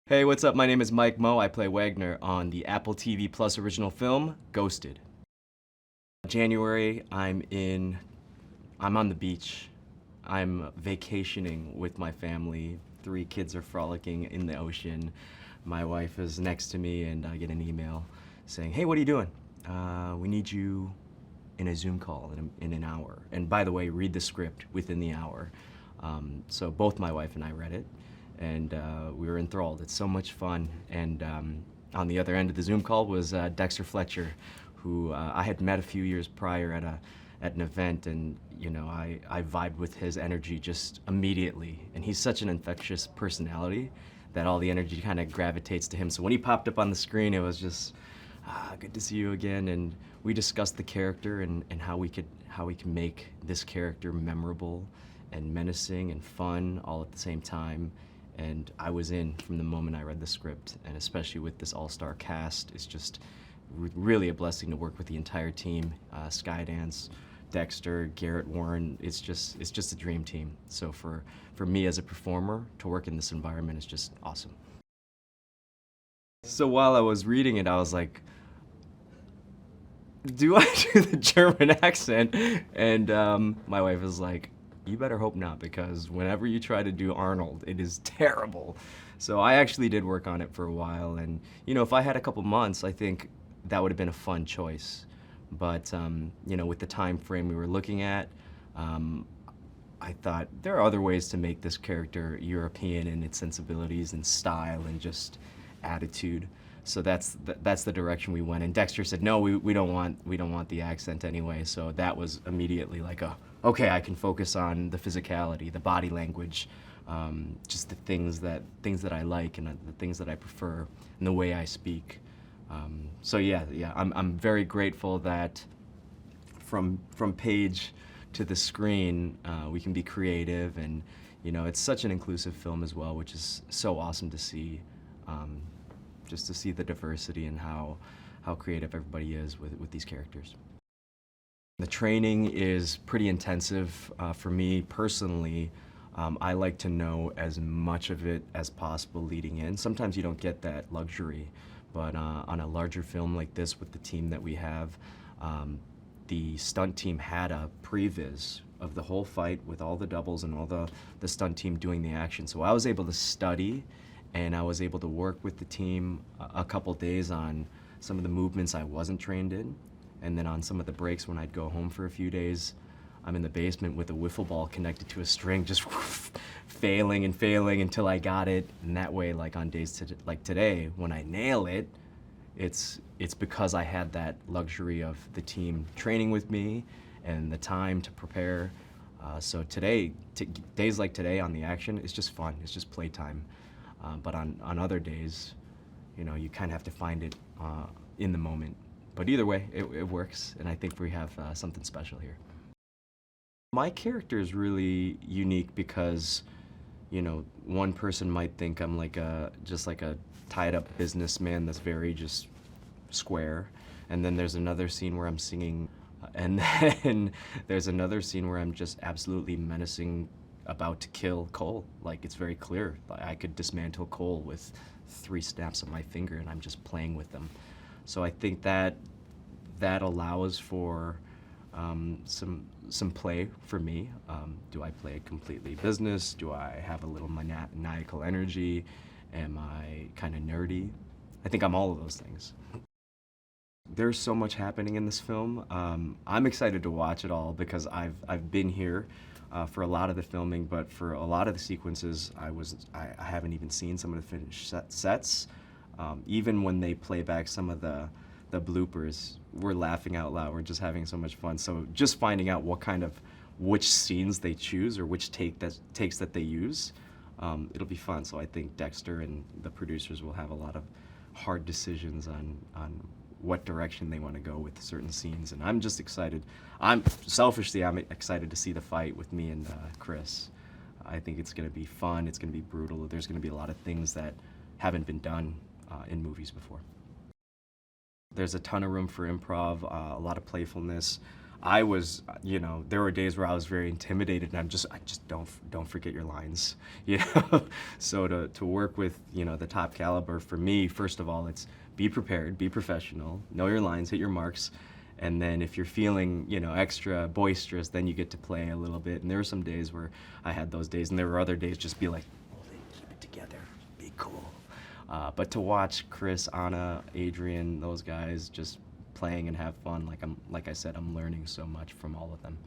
Hey, what's up? My name is Mike Moe. I play Wagner on the Apple TV Plus original film, Ghosted. January, I'm on the beach. I'm vacationing with my family. 3 kids are frolicking in the ocean. My wife is next to me and I get an email saying, hey, what are you doing? We need you in a Zoom call in an hour. And by the way, read the script within the hour. So both my wife and I read it, and we were enthralled. It's so much fun. And on the other end of the Zoom call was Dexter Fletcher, who I had met a few years prior at an event, and I vibed with his energy just immediately. And he's such an infectious personality that all the energy kind of gravitates to him. So when he popped up on the screen, it was just good to see you again. And we discussed the character and how we can make this character memorable and menacing and fun all at the same time. And I was in from the moment I read the script, and especially with this all-star cast, it's just really a blessing to work with the entire team. Skydance, Dexter, Garrett Warren, it's just a dream team. So for me as a performer, to work in this environment is just awesome. So while I was reading it, I was like, do I do the German accent? And my wife was like, you better hope not, because whenever you try to do Arnold, it is terrible. So I actually did work on it for a while, and if I had a couple months, I think that would have been a fun choice. But with the time frame we were looking at, I thought there are other ways to make this character European in its sensibilities and style and just attitude. So that's the direction we went. And Dexter said, no, we don't want the accent anyway. So that was immediately like okay, I can focus on the physicality, the body language, just the things that I like and the things that I prefer, and the way I speak. So yeah, I'm very grateful that from page to the screen, we can be creative, and it's such an inclusive film as well, which is so awesome to see. Just to see the diversity and how creative everybody is with these characters. The training is pretty intensive. For me personally, I like to know as much of it as possible leading in. Sometimes you don't get that luxury, but on a larger film like this with the team that we have, the stunt team had a previs of the whole fight with all the doubles and all the stunt team doing the action. So I was able to study, and I was able to work with the team a couple days on some of the movements I wasn't trained in. And then on some of the breaks when I'd go home for a few days, I'm in the basement with a wiffle ball connected to a string, just failing and failing until I got it. And that way, like on days like today, when I nail it, it's because I had that luxury of the team training with me and the time to prepare. So today, days like today on the action, it's just fun. It's just playtime. But on other days, you kind of have to find it in the moment. But either way, it works, and I think we have something special here. My character is really unique because, one person might think I'm just like a tied-up businessman that's very just square, and then there's another scene where I'm singing, and then there's another scene where I'm just absolutely menacing, about to kill Cole. Like, it's very clear. I could dismantle Cole with 3 snaps of my finger, and I'm just playing with them. So I think that allows for some play for me. Do I play completely business? Do I have a little maniacal energy? Am I kind of nerdy? I think I'm all of those things. There's so much happening in this film. I'm excited to watch it all because I've been here for a lot of the filming, but for a lot of the sequences, I haven't even seen some of the finished sets. Even when they play back some of the bloopers, we're laughing out loud. We're just having so much fun. So just finding out which scenes they choose or which takes that they use, it'll be fun. So I think Dexter and the producers will have a lot of hard decisions on what direction they want to go with certain scenes, and I'm just excited. I'm excited to see the fight with me and Chris. I think it's going to be fun. It's going to be brutal. There's going to be a lot of things that haven't been done in movies before. There's a ton of room for improv, a lot of playfulness. I was, you know, there were days where I was very intimidated, and I just don't forget your lines, you know. So to work with, you know, the top caliber for me, first of all, it's be prepared, be professional, know your lines, hit your marks, and then if you're feeling, you know, extra boisterous, then you get to play a little bit. And there were some days where I had those days, and there were other days just be like, hold it, keep it together, be cool. But to watch Chris, Anna, Adrian, those guys just playing and have fun, like I said, I'm learning so much from all of them.